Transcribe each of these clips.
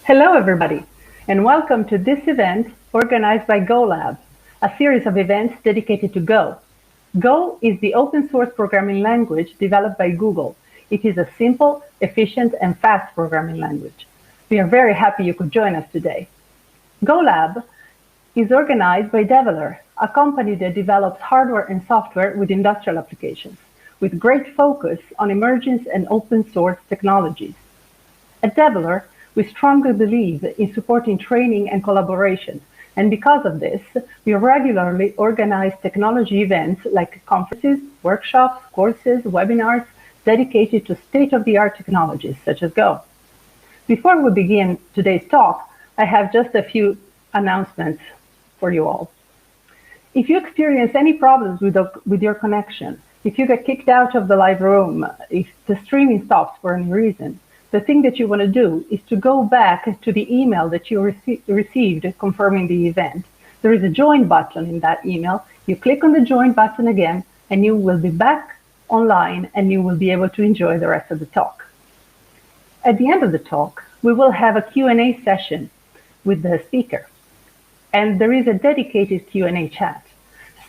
Hello, everybody, and welcome to this event organized by GoLab, a series of events dedicated to Go. Go is the open source programming language developed by Google. It is a simple, efficient, and fast programming language. We are very happy you could join us today. GoLab is organized by Develer, a company that develops hardware and software with industrial applications, with great focus on emerging and open source technologies. At Develer, we strongly believe in supporting training and collaboration, and because of this, we regularly organize technology events like conferences, workshops, courses, webinars dedicated to state-of-the-art technologies such as Go. Before we begin today's talk, I have just a few announcements for you all. If you experience any problems with your connection, if you get kicked out of the live room, if the streaming stops for any reason, the thing that you want to do is to go back to the email that you received confirming the event. There is a join button in that email. You click on the join button again, and you will be back online, and you will be able to enjoy the rest of the talk. At the end of the talk, we will have a Q&A session with the speaker, and there is a dedicated Q&A chat.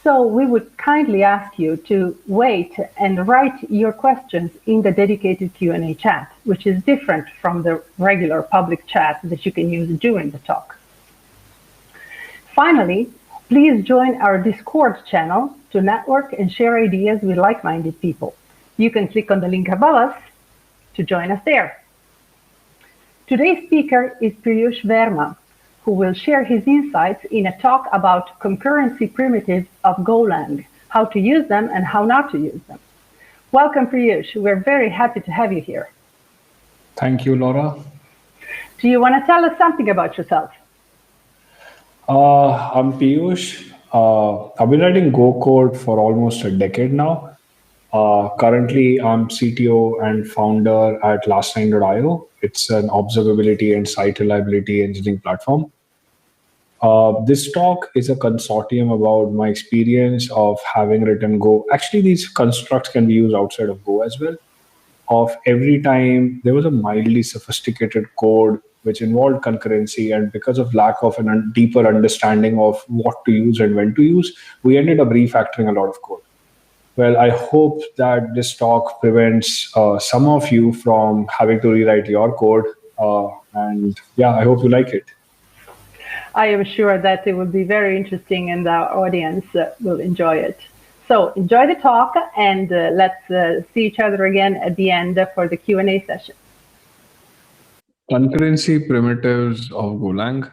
So we would kindly ask you to wait and write your questions in the dedicated Q&A chat, which is different from the regular public chat that you can use during the talk. Finally, please join our Discord channel to network and share ideas with like-minded people. You can click on the link above us to join us there. Today's speaker is Piyush Verma, who will share his insights in a talk about concurrency primitives of Golang, how to use them and how not to use them. Welcome, Piyush. We're very happy to have you here. Thank you, Laura. Do you want to tell us something about yourself? I'm Piyush. I've been writing Go code for almost a decade now. Currently, I'm CTO and founder at Last9.io. It's an observability and site reliability engineering platform. This talk is a consortium about my experience of having written Go. Actually, these constructs can be used outside of Go as well. Of every time there was a mildly sophisticated code which involved concurrency, and because of lack of a deeper understanding of what to use and when to use, we ended up refactoring a lot of code. Well, I hope that this talk prevents some of you from having to rewrite your code. And yeah, I hope you like it. I am sure that it will be very interesting and our audience will enjoy it. So enjoy the talk, and let's see each other again at the end for the Q&A session. Concurrency primitives of Golang,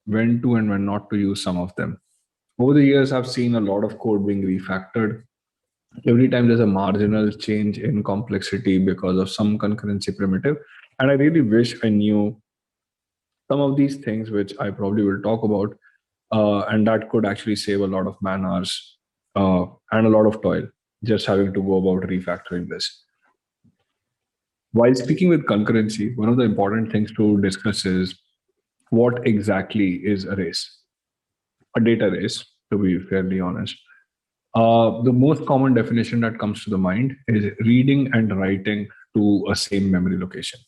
when to and when not to use some of them. Over the years, I've seen a lot of code being refactored. Every time there's a marginal change in complexity because of some concurrency primitive. And I really wish I knew some of these things, which I probably will talk about, and that could actually save a lot of man hours and a lot of toil just having to go about refactoring this. While speaking with concurrency, one of the important things to discuss is what exactly is a race, a data race, to be fairly honest. The most common definition that comes to the mind is reading and writing to a same memory location.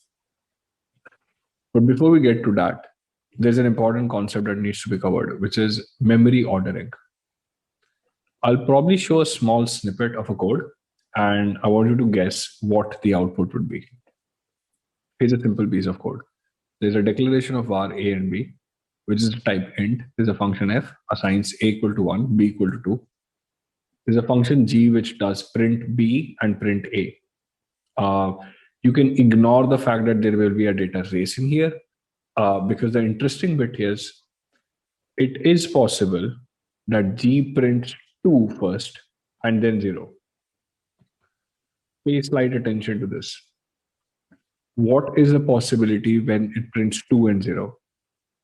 But before we get to that, there's an important concept that needs to be covered, which is memory ordering. I'll probably show a small snippet of a code, and I want you to guess what the output would be. Here's a simple piece of code. There's a declaration of var a and b, which is type int. There's a function f, assigns a equal to 1, b equal to 2. There's a function g, which does print b and print a. You can ignore the fact that there will be a data race in here, because the interesting bit is it is possible that g prints 2 first and then 0. Pay slight attention to this. What is the possibility when it prints 2 and 0?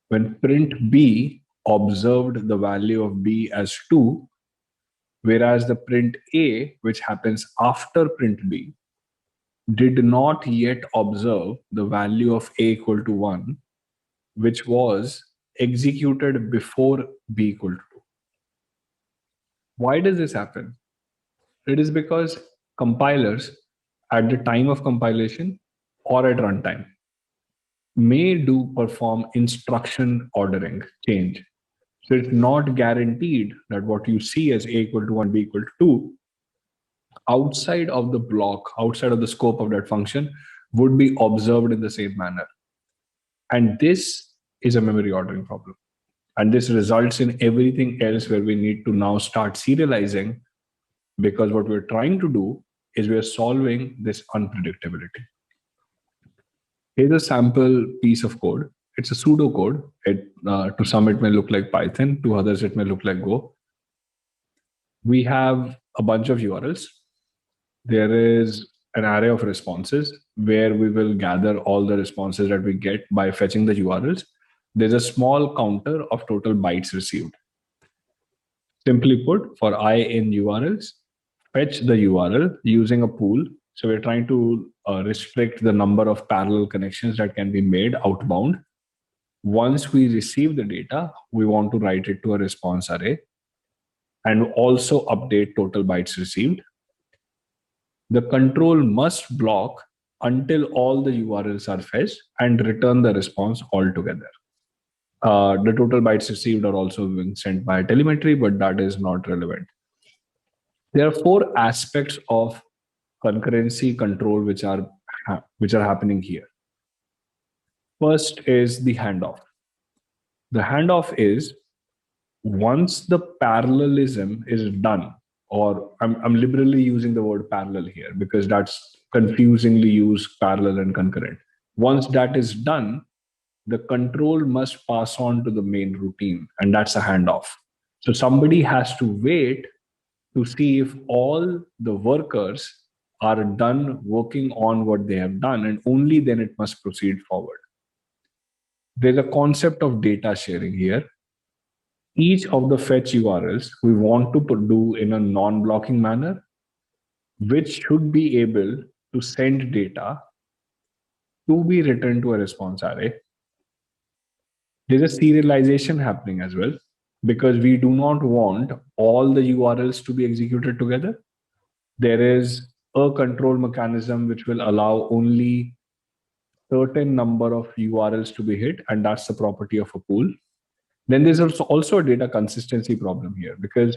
When print b observed the value of b as 2, whereas the print a, which happens after print b, did not yet observe the value of a equal to 1, which was executed before b equal to 2. Why does this happen? It is because compilers, at the time of compilation or at runtime, may do perform instruction ordering change. So it's not guaranteed that what you see as A equal to 1, B equal to 2, outside of the block, outside of the scope of that function, would be observed in the same manner. And this is a memory ordering problem. And this results in everything else where we need to now start serializing, because what we're trying to do is we're solving this unpredictability. Here's a sample piece of code. It's a pseudocode. To some, it may look like Python. To others, it may look like Go. We have a bunch of URLs. There is an array of responses where we will gather all the responses that we get by fetching the URLs. There's a small counter of total bytes received. Simply put, for I in URLs, fetch the URL using a pool. So we're trying to restrict the number of parallel connections that can be made outbound. Once we receive the data, we want to write it to a response array and also update total bytes received. The control must block until all the URLs are fetched and return the response altogether. The total bytes received are also being sent by telemetry, but that is not relevant. There are 4 aspects of concurrency control which are happening here. First is the handoff. The handoff is once the parallelism is done, or I'm liberally using the word parallel here because that's confusingly used, parallel and concurrent. Once that is done, the control must pass on to the main routine, and that's a handoff. So somebody has to wait to see if all the workers are done working on what they have done, and only then it must proceed forward. There's a concept of data sharing here. Each of the fetch URLs we want to do in a non-blocking manner, which should be able to send data to be returned to a response array. There's a serialization happening as well, because we do not want all the URLs to be executed together. There is a control mechanism which will allow only certain number of URLs to be hit, and that's the property of a pool. Then there's also a data consistency problem here, because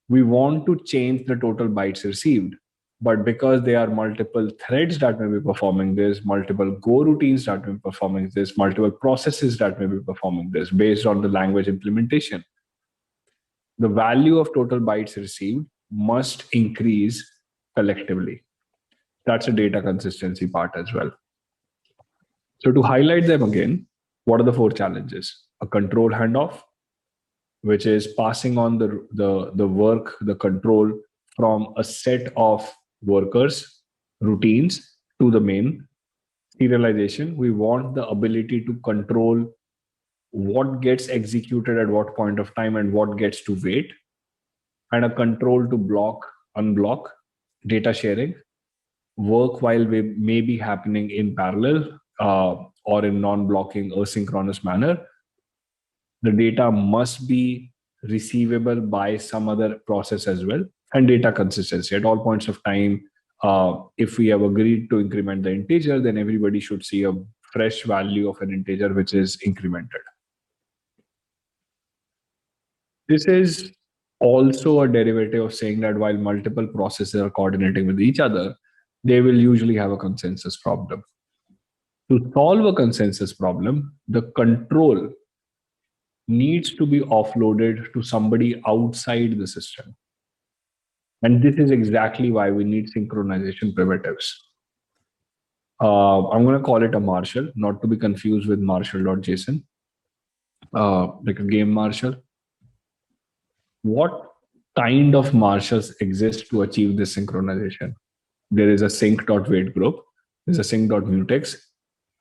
we want to change the total bytes received, but because there are multiple threads that may be performing this, multiple Go routines that may be performing this, multiple processes that may be performing this based on the language implementation, the value of total bytes received must increase collectively. That's a data consistency part as well. So to highlight them again, what are the 4 challenges? A control handoff, which is passing on the work, the control from a set of workers, routines to the main. Serialization, we want the ability to control what gets executed at what point of time and what gets to wait. And a control to block, unblock. Data sharing, work while may be happening in parallel or in non-blocking asynchronous manner. The data must be receivable by some other process as well. And data consistency at all points of time. If we have agreed to increment the integer, then everybody should see a fresh value of an integer which is incremented. This is also a derivative of saying that while multiple processes are coordinating with each other, they will usually have a consensus problem. To solve a consensus problem, the control needs to be offloaded to somebody outside the system. And this is exactly why we need synchronization primitives. I'm going to call it a Marshall, not to be confused with Marshall.json, like a game Marshall. What kind of Marshalls exist to achieve this synchronization? There is a sync.wait group, there's a sync.mutex,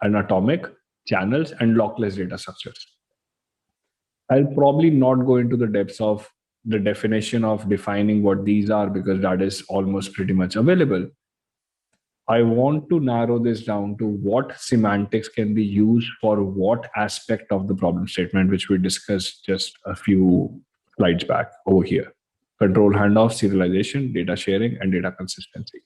an atomic, channels, and lockless data structures. I'll probably not go into the depths of the definition of defining what these are because that is almost pretty much available. I want to narrow this down to what semantics can be used for what aspect of the problem statement, which we discussed just a few slides back over here. Control handoff, serialization, data sharing, and data consistency.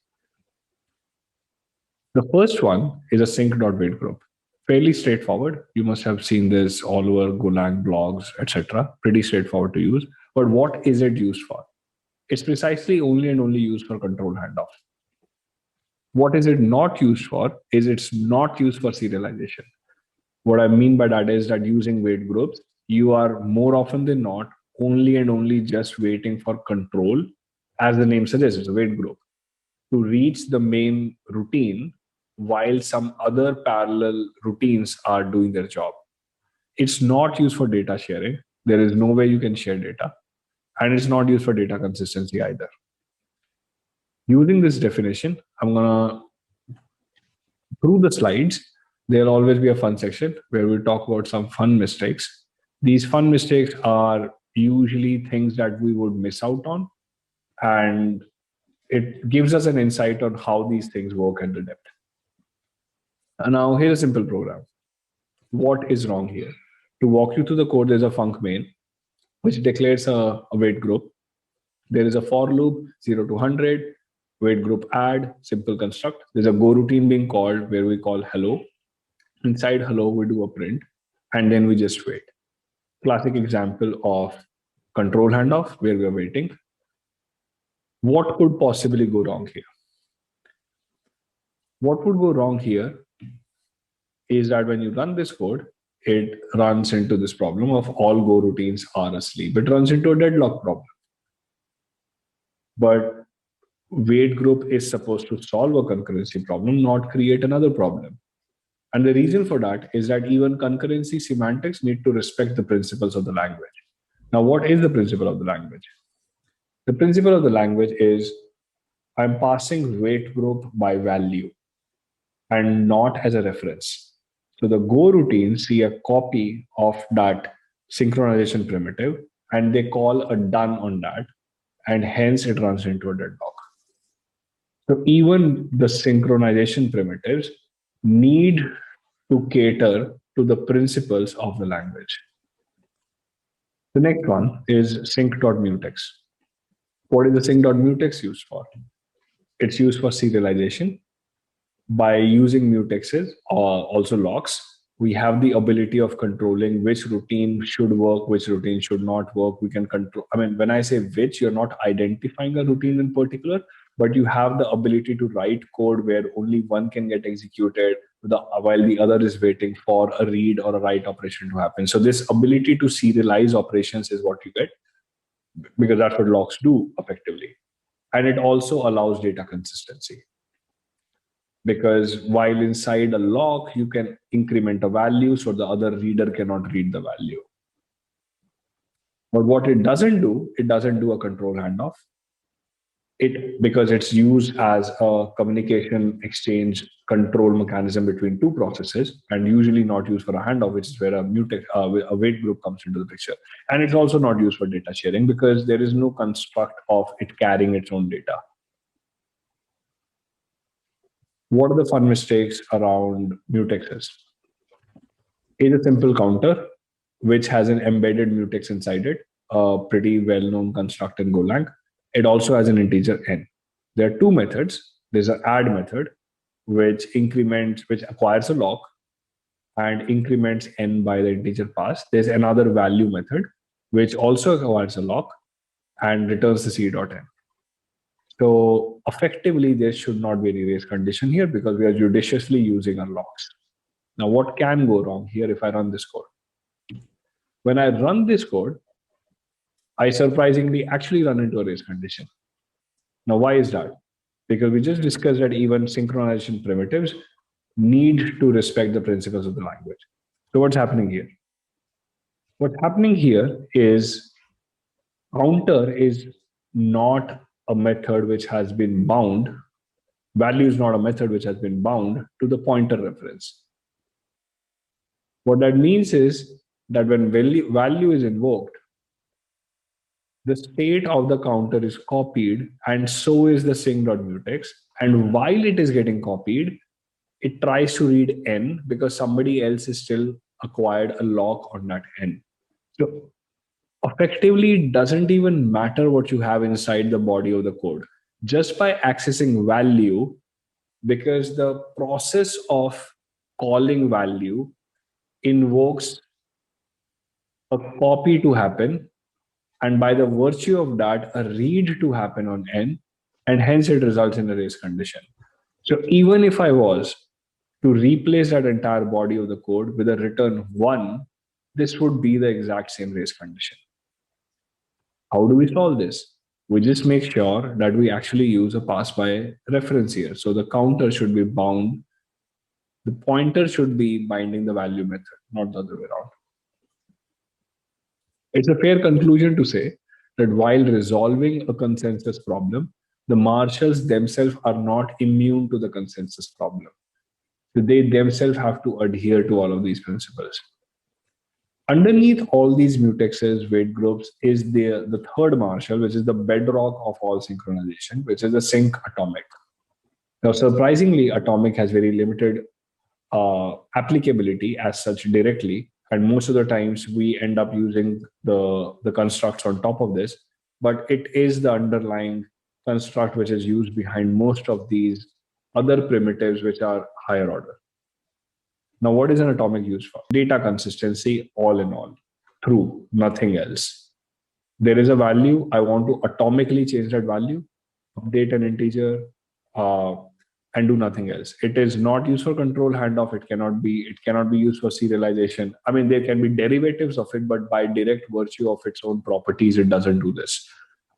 The first one is a sync.wait group. Fairly straightforward. You must have seen this all over Golang blogs, etc. Pretty straightforward to use. But what is it used for? It's precisely only and only used for control handoff. What is it not used for? Is it's not used for serialization. What I mean by that is that using wait groups, you are more often than not only and only just waiting for control, as the name suggests, it's a wait group, to reach the main routine while some other parallel routines are doing their job. It's not used for data sharing. There is no way you can share data. And it's not used for data consistency either. Using this definition, I'm going to, through the slides, there'll always be a fun section where we talk about some fun mistakes. These fun mistakes are usually things that we would miss out on, and it gives us an insight on how these things work at the depth. And now here's a simple program. What is wrong here? To walk you through the code, there's a func main, which declares a wait group. There is a for loop, 0 to 100, wait group add, simple construct. There's a go routine being called where we call hello. Inside hello, we do a print, and then we just wait. Classic example of control handoff where we are waiting. What could possibly go wrong here? What would go wrong here is that when you run this code, it runs into this problem of all go routines are asleep. It runs into a deadlock problem. But wait group is supposed to solve a concurrency problem, not create another problem. And the reason for that is that even concurrency semantics need to respect the principles of the language. Now, what is the principle of the language? The principle of the language is I'm passing wait group by value and not as a reference. So the Go routines see a copy of that synchronization primitive, and they call a done on that, and hence it runs into a deadlock. So even the synchronization primitives need to cater to the principles of the language. The next one is sync.mutex. What is the sync.mutex used for? It's used for serialization. By using mutexes or also locks, we have the ability of controlling which routine should work, which routine should not work. We can control, I mean, when I say which, you're not identifying a routine in particular, but you have the ability to write code where only one can get executed while the other is waiting for a read or a write operation to happen. So this ability to serialize operations is what you get, because that's what locks do effectively. And it also allows data consistency. Because while inside a lock, you can increment a value so the other reader cannot read the value. But what it doesn't do a control handoff. Because it's used as a communication exchange control mechanism between two processes, and usually not used for a handoff, which is where a wait group comes into the picture. And it's also not used for data sharing because there is no construct of it carrying its own data. What are the fun mistakes around mutexes? Is a simple counter, which has an embedded mutex inside it, a pretty well-known construct in Golang. It also has an integer n. There are two methods. There's an add method, which acquires a lock and increments n by the integer pass. There's another value method, which also acquires a lock and returns the c.n. So effectively, there should not be any race condition here because we are judiciously using our locks. Now, what can go wrong here if I run this code? When I run this code, I surprisingly actually run into a race condition. Now, why is that? Because we just discussed that even synchronization primitives need to respect the principles of the language. So what's happening here? What's happening here is counter is not a method which has been bound. Value is not a method which has been bound to the pointer reference. What that means is that when value is invoked, the state of the counter is copied, and so is the sync.mutex. And while it is getting copied, it tries to read n because somebody else is still acquired a lock on that n. So effectively, it doesn't even matter what you have inside the body of the code. Just by accessing value, because the process of calling value invokes a copy to happen, and by the virtue of that, a read to happen on n, and hence it results in a race condition. So even if I was to replace that entire body of the code with a return 1, this would be the exact same race condition. How do we solve this? We just make sure that we actually use a pass by reference here. So the counter should be bound. The pointer should be binding the value method, not the other way around. It's a fair conclusion to say that while resolving a consensus problem, the marshals themselves are not immune to the consensus problem. So they themselves have to adhere to all of these principles. Underneath all these mutexes, weight groups, is the third marshal, which is the bedrock of all synchronization, which is the sync atomic. Now, surprisingly, atomic has very limited applicability as such directly, and most of the times we end up using the constructs on top of this, but it is the underlying construct which is used behind most of these other primitives which are higher order. Now, what is an atomic used for? Data consistency, all in all, true, nothing else. There is a value, I want to atomically change that value, update an integer, and do nothing else. It is not used for control handoff. It cannot be used for serialization. I mean, there can be derivatives of it, but by direct virtue of its own properties, it doesn't do this.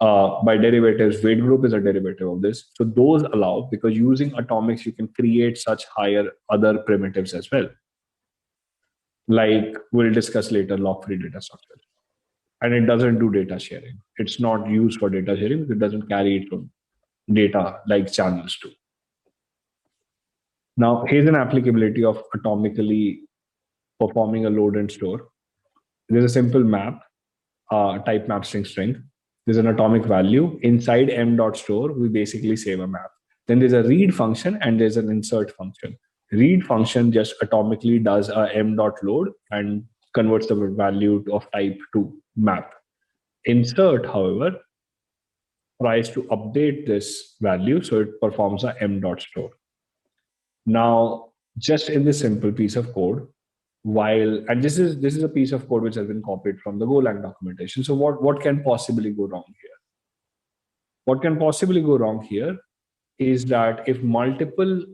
By derivatives, weight group is a derivative of this. So those allow, because using atomics, you can create such higher other primitives as well. Like we'll discuss later, lock-free data structure. And it doesn't do data sharing. It's not used for data sharing because it doesn't carry its own data like channels do. Now, here's an applicability of atomically performing a load and store. There's a simple map, type map string. There's an atomic value. Inside m.store, we basically save a map. Then there's a read function and there's an insert function. Read function just atomically does a m.load and converts the value of type to map. Insert, however, tries to update this value, so it performs a m.store. Now, just in this simple piece of code, and this is a piece of code which has been copied from the Golang documentation. So what can possibly go wrong here? What can possibly go wrong here is that if multiple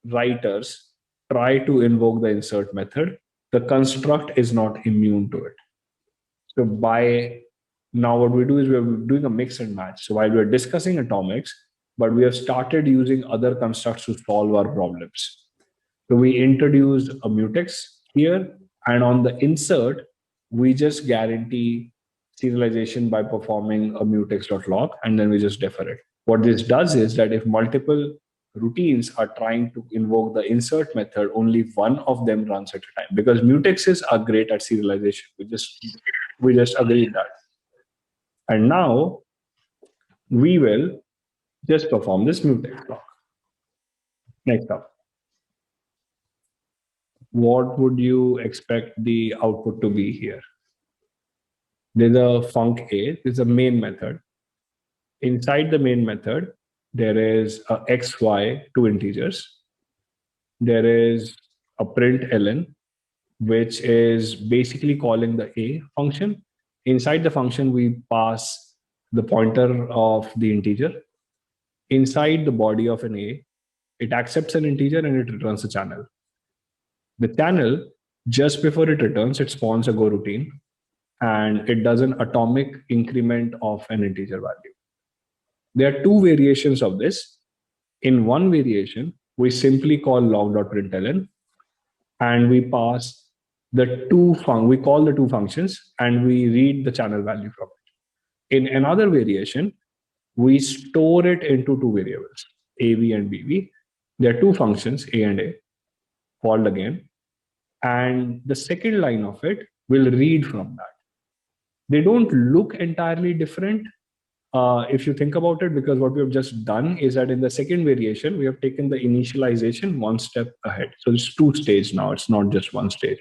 writers try to invoke the insert method, the construct is not immune to it. So now what we do is we're doing a mix and match. So while we're discussing atomics, but we have started using other constructs to solve our problems. So we introduced a mutex here, and on the insert, we just guarantee serialization by performing a mutex.lock, and then we just defer it. What this does is that if multiple routines are trying to invoke the insert method, only one of them runs at a time, because mutexes are great at serialization. We just agreed that. And now we will just perform this mutex block. Next up. What would you expect the output to be here? There's a func a, there's a main method. Inside the main method, there is a x, y, two integers. There is a println, which is basically calling the a function. Inside the function, we pass the pointer of the integer. Inside the body of an a, it accepts an integer and it returns a channel. The channel, just before it returns, it spawns a go routine and it does an atomic increment of an integer value. There are two variations of this. In one variation, we simply call log.println and we pass we call the two functions and we read the channel value from it. In another variation, we store it into two variables, AV and BV. There are two functions, A and A, called again. And the second line of it will read from that. They don't look entirely different if you think about it, because what we have just done is that in the second variation, we have taken the initialization one step ahead. So it's two stages now. It's not just one stage.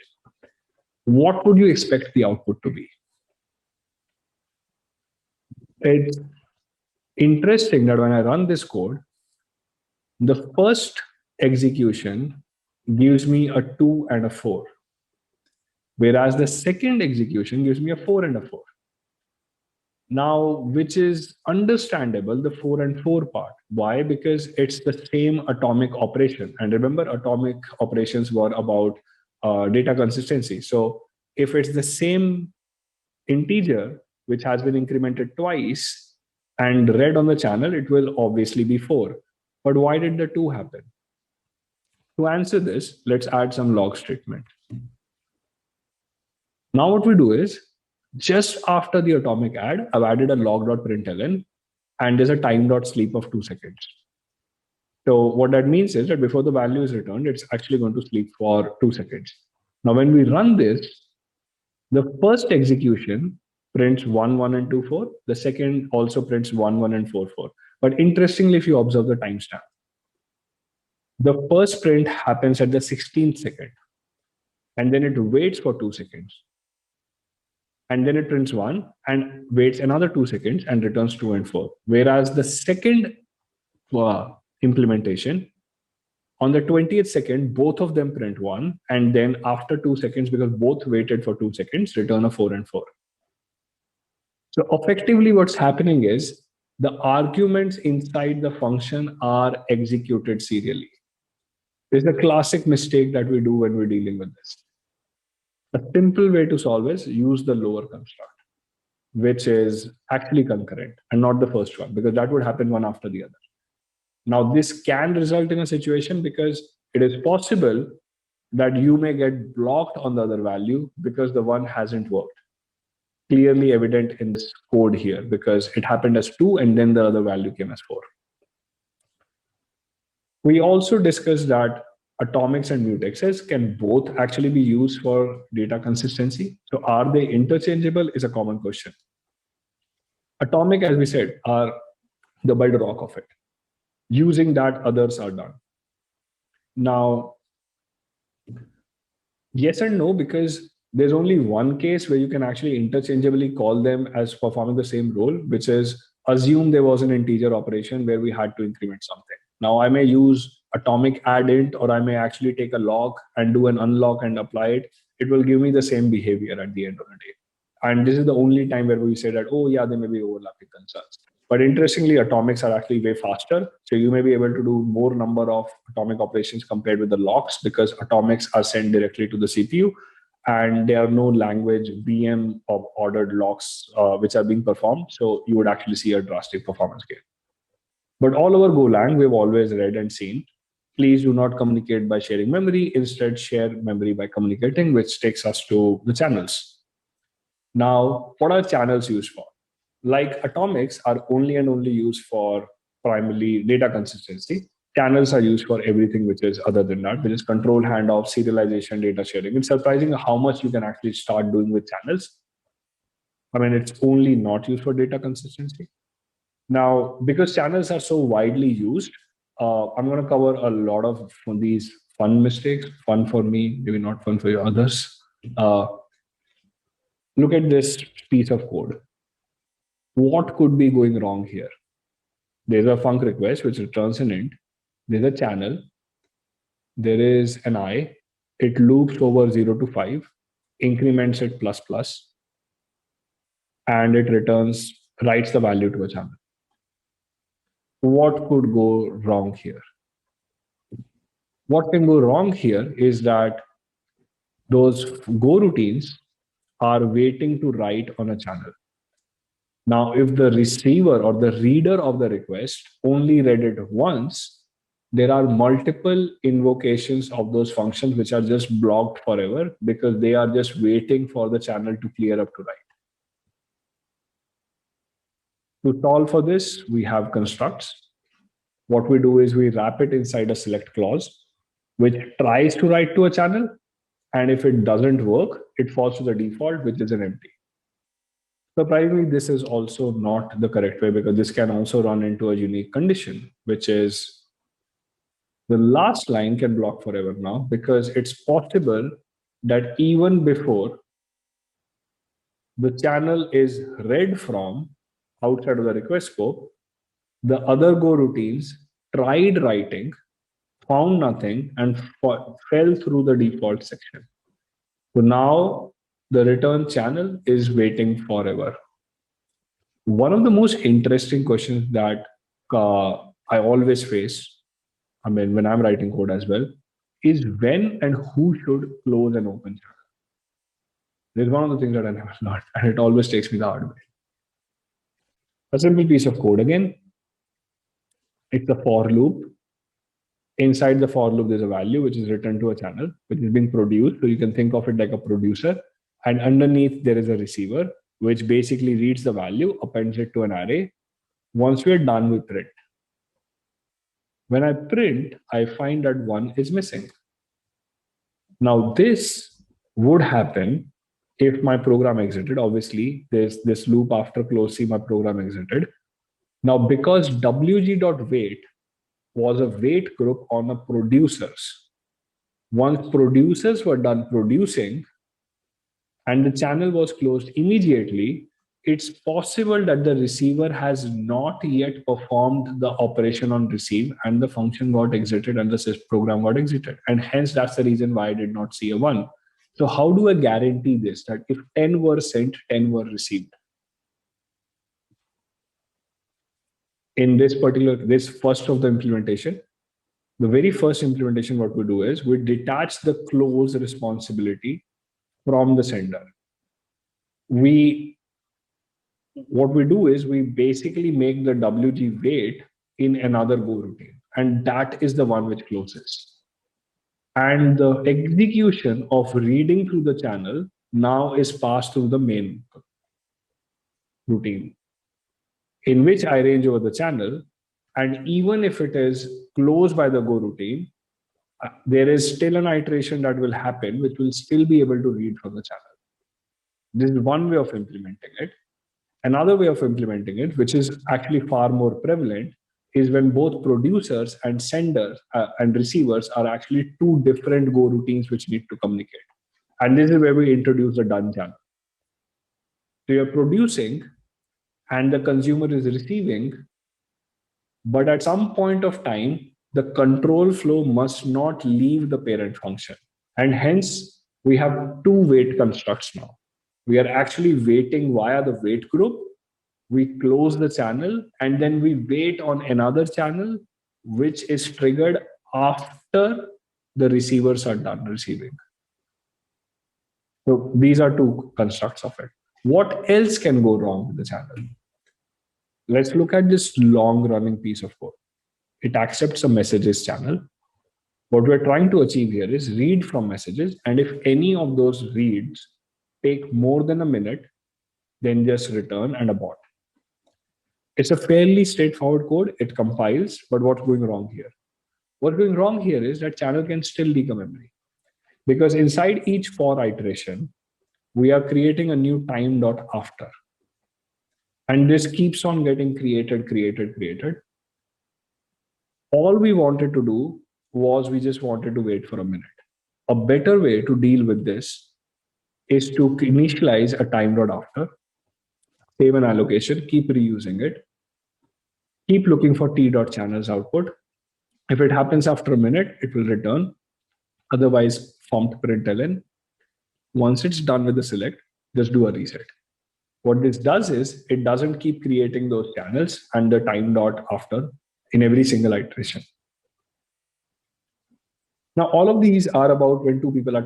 What would you expect the output to be? It's interesting that when I run this code, the first execution gives me a 2 and a 4. Whereas the second execution gives me a 4 and a 4. Now, which is understandable, the 4 and 4 part. Why? Because it's the same atomic operation. And remember, atomic operations were about data consistency. So if it's the same integer, which has been incremented twice and read on the channel, it will obviously be 4. But why did the 2 happen? To answer this, let's add some logs treatment. Now what we do is, just after the atomic add, I've added a log.println, and there's a time.sleep of 2 seconds. So what that means is that before the value is returned, it's actually going to sleep for 2 seconds. Now, when we run this, the first execution prints 1, 1, and 2, 4. The second also prints 1, 1, and 4, 4. But interestingly, if you observe the timestamp, the first print happens at the 16th second, and then it waits for 2 seconds. And then it prints 1 and waits another 2 seconds and returns 2 and 4. Whereas the second implementation, on the 20th second, both of them print 1. And then after 2 seconds, because both waited for 2 seconds, return a 4 and 4. So effectively what's happening is the arguments inside the function are executed serially. This is a classic mistake that we do when we're dealing with this. A simple way to solve is use the lower construct, which is actually concurrent and not the first one, because that would happen one after the other. Now, this can result in a situation because it is possible that you may get blocked on the other value because the one hasn't worked. Clearly evident in this code here, because it happened as 2 and then the other value came as 4. We also discussed that atomics and mutexes can both actually be used for data consistency. So are they interchangeable is a common question. Atomic, as we said, are the bedrock of it. Using that, others are done. Now, yes and no, because there's only one case where you can actually interchangeably call them as performing the same role, which is assume there was an integer operation where we had to increment something. Now, I may use atomic add int, or I may actually take a log and do an unlock and apply it. It will give me the same behavior at the end of the day. And this is the only time where we say that, oh yeah, there may be overlapping concerns. But interestingly, atomics are actually way faster. So you may be able to do more number of atomic operations compared with the locks, because atomics are sent directly to the CPU. And there are no language VM of ordered locks which are being performed. So you would actually see a drastic performance gain. But all over Golang, we've always read and seen, please do not communicate by sharing memory. Instead, share memory by communicating, which takes us to the channels. Now, what are channels used for? Like atomics are only and only used for primarily data consistency. Channels are used for everything which is other than that, which is control handoff, serialization, data sharing. It's surprising how much you can actually start doing with channels. I mean, it's only not used for data consistency. Now, because channels are so widely used, I'm going to cover a lot of these fun mistakes. Fun for me, maybe not fun for you others. Look at this piece of code. What could be going wrong here? There's a func request which returns an int. There's a channel. There is an I. It loops over 0 to 5, increments it plus plus, and it writes the value to a channel. What could go wrong here? What can go wrong here is that those Go routines are waiting to write on a channel. Now, if the receiver or the reader of the request only read it once, there are multiple invocations of those functions which are just blocked forever because they are just waiting for the channel to clear up to write. To solve for this, we have constructs. What we do is we wrap it inside a select clause, which tries to write to a channel. And if it doesn't work, it falls to the default, which is an empty. Surprisingly, this is also not the correct way, because this can also run into a unique condition, which is the last line can block forever now, because it's possible that even before the channel is read from outside of the request scope, the other Go routines tried writing found nothing, and fell through the default section. So now the return channel is waiting forever. One of the most interesting questions that I always face, I mean, when I'm writing code as well, is when and who should close an open channel. This is one of the things that I never learned, and it always takes me the hard way. A simple piece of code again, it's a for loop. Inside the for loop, there's a value which is returned to a channel, which is being produced. So you can think of it like a producer. And underneath, there is a receiver, which basically reads the value, appends it to an array. Once we're done, we print. When I print, I find that one is missing. Now, this would happen if my program exited. Obviously, there's this loop after close C, my program exited. Now, because wg.wait was a wait group on the producers, once producers were done producing and the channel was closed immediately, it's possible that the receiver has not yet performed the operation on receive and the function got exited and the program got exited. And hence, that's the reason why I did not see a 1. So how do I guarantee this? That if 10 were sent, 10 were received? In this first of the implementation, the very first implementation, what we do is we detach the close responsibility from the sender. What we do is we basically make the WG wait in another Go routine, and that is the one which closes. And the execution of reading through the channel now is passed through the main routine, in which I range over the channel. And even if it is closed by the Go routine, there is still an iteration that will happen, which will still be able to read from the channel. This is one way of implementing it. Another way of implementing it, which is actually far more prevalent, is when both producers and senders and receivers are actually two different Go routines which need to communicate. And this is where we introduce the done channel. So you're producing and the consumer is receiving, but at some point of time, the control flow must not leave the parent function. And hence, we have two wait constructs now. We are actually waiting via the wait group. We close the channel and then we wait on another channel, which is triggered after the receivers are done receiving. So these are two constructs of it. What else can go wrong with the channel? Let's look at this long running piece of code. It accepts a messages channel. What we're trying to achieve here is read from messages. And if any of those reads take more than a minute, then just return and abort. It's a fairly straightforward code. It compiles, but what's going wrong here? What's going wrong here is that channel can still leak a memory. Because inside each for iteration, we are creating a new time.after. And this keeps on getting created. All we wanted to do was we just wanted to wait for a minute. A better way to deal with this is to initialize a time.after, save an allocation, keep reusing it, keep looking for t.channels output. If it happens after a minute, it will return. Otherwise, formed println. Once it's done with the select, just do a reset. What this does is it doesn't keep creating those channels and the time.after in every single iteration. Now, all of these are about when two people are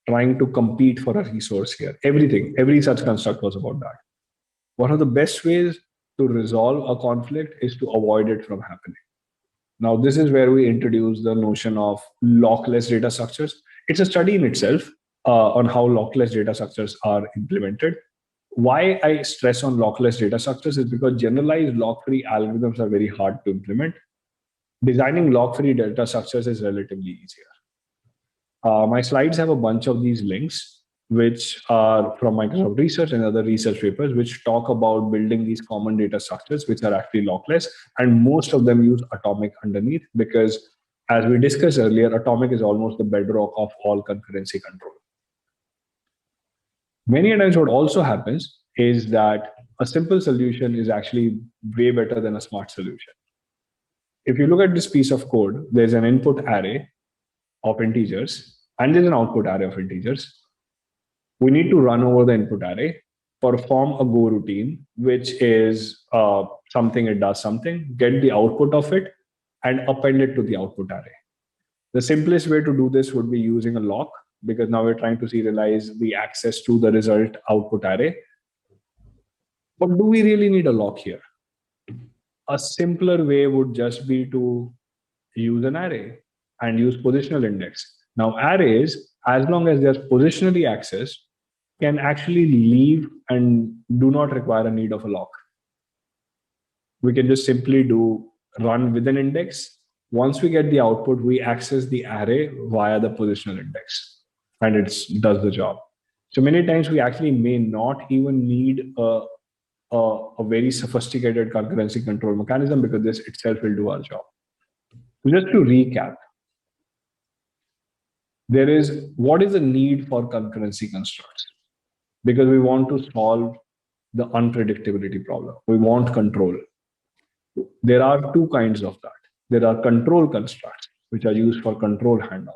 trying to compete for a resource here. Every such construct was about that. One of the best ways to resolve a conflict is to avoid it from happening. Now, this is where we introduce the notion of lockless data structures. It's a study in itself on how lockless data structures are implemented. Why I stress on lockless data structures is because generalized lock-free algorithms are very hard to implement. Designing lock-free data structures is relatively easier. My slides have a bunch of these links, which are from Microsoft Research and other research papers, which talk about building these common data structures, which are actually lockless. And most of them use atomic underneath because, as we discussed earlier, atomic is almost the bedrock of all concurrency control. Many times what also happens is that a simple solution is actually way better than a smart solution. if you look at this piece of code, there's an input array of integers and there's an output array of integers. We need to run over the input array, perform a go routine, which is something, it does something, get the output of it, and append it to the output array. The simplest way to do this would be using a lock, because now we're trying to serialize the access to the result output array. But do we really need a lock here? A simpler way would just be to use an array and use positional index. Now, arrays, as long as they're positionally accessed, can actually leave and do not require a need of a lock. We can just simply do run with an index. Once we get the output, we access the array via the positional index, and it does the job. So many times we actually may not even need a very sophisticated concurrency control mechanism, because this itself will do our job. So just to recap, what is the need for concurrency constructs? Because we want to solve the unpredictability problem. We want control. There are two kinds of that. There are control constructs, which are used for control handoff.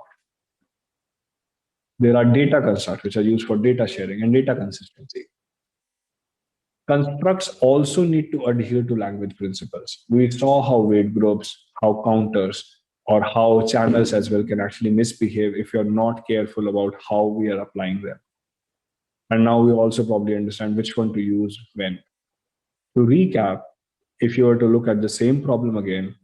There are data constructs, which are used for data sharing and data consistency. Constructs also need to adhere to language principles. We saw how weight groups, how counters, or how channels as well can actually misbehave if you're not careful about how we are applying them. And now we also probably understand which one to use when. To recap, if you were to look at the same problem again,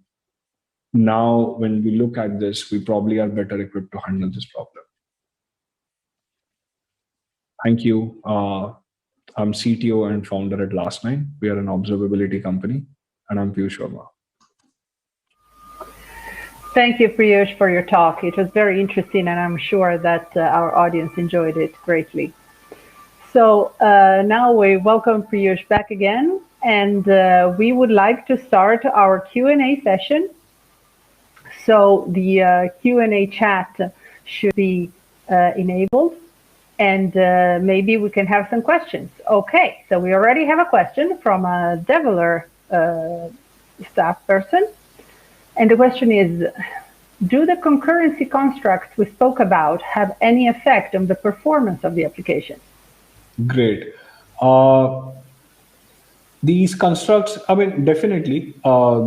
now when we look at this, we probably are better equipped to handle this problem. Thank you. I'm CTO and founder at Last9. We are an observability company, and I'm Piyush Sharma. Thank you, Piyush, for your talk. It was very interesting, and I'm sure that our audience enjoyed it greatly. So now we welcome Piyush back again, and we would like to start our Q&A session. So the Q&A chat should be enabled, and maybe we can have some questions. Okay, so we already have a question from a Develer staff person. And the question is, do the concurrency constructs we spoke about have any effect on the performance of the application? Great. These constructs, I mean, definitely,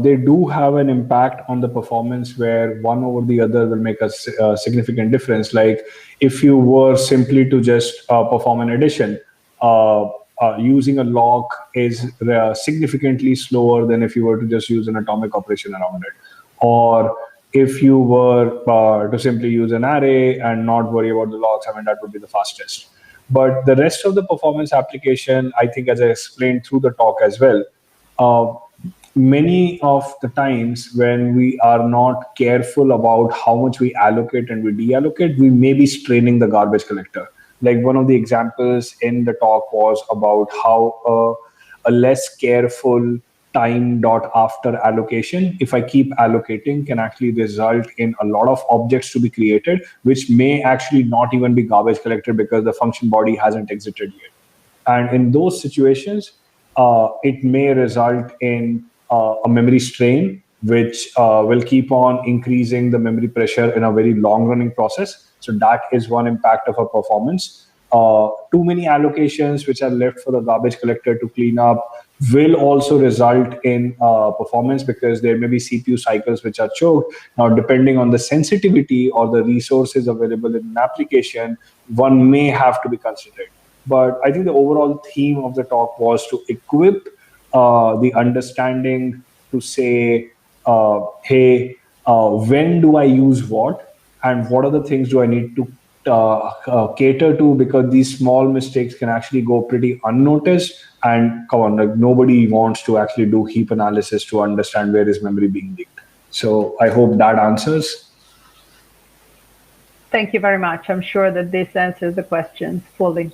they do have an impact on the performance where one over the other will make a significant difference. Like if you were simply to just perform an addition, using a lock is significantly slower than if you were to just use an atomic operation around it. Or if you were to simply use an array and not worry about the locks, I mean, that would be the fastest. But the rest of the performance application, I think, as I explained through the talk as well, many of the times when we are not careful about how much we allocate and we deallocate, we may be straining the garbage collector. Like one of the examples in the talk was about how a less careful time dot after allocation, if I keep allocating, can actually result in a lot of objects to be created, which may actually not even be garbage collected because the function body hasn't exited yet. And in those situations, it may result in a memory strain, which will keep on increasing the memory pressure in a very long running process. So that is one impact of a performance. Too many allocations which are left for the garbage collector to clean up will also result in performance, because there may be CPU cycles which are choked. Now, depending on the sensitivity or the resources available in an application, one may have to be considered. But I think the overall theme of the talk was to equip the understanding to say, hey, when do I use what, and what are the things do I need to cater to, because these small mistakes can actually go pretty unnoticed. And come on, like nobody wants to actually do heap analysis to understand where is memory being leaked. So I hope that answers. Thank you very much. I'm sure that this answers the questions fully.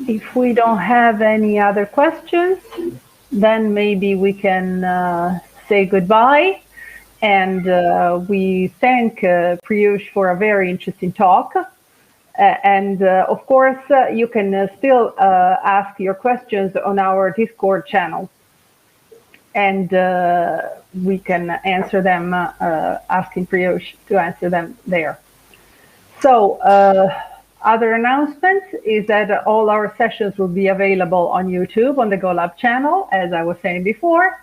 If we don't have any other questions, then maybe we can say goodbye. And we thank Piyush for a very interesting talk. And of course, you can still ask your questions on our Discord channel. and we can answer them, asking Priyush to answer them there. So other announcements is that all our sessions will be available on YouTube on the GoLab channel, as I was saying before.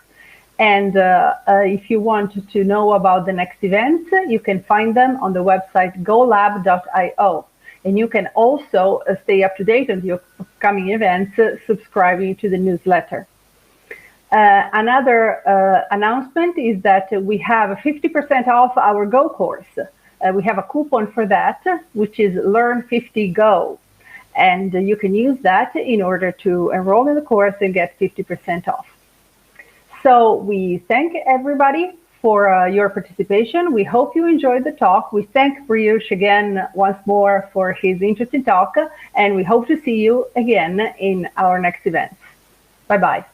And if you want to know about the next events, you can find them on the website golab.io. And you can also stay up to date on the upcoming events, subscribing to the newsletter. Another announcement is that we have 50% off our Go course. We have a coupon for that, which is Learn 50 Go. And you can use that in order to enroll in the course and get 50% off. So we thank everybody for your participation. We hope you enjoyed the talk. We thank Priyush again once more for his interesting talk, and we hope to see you again in our next event. Bye-bye.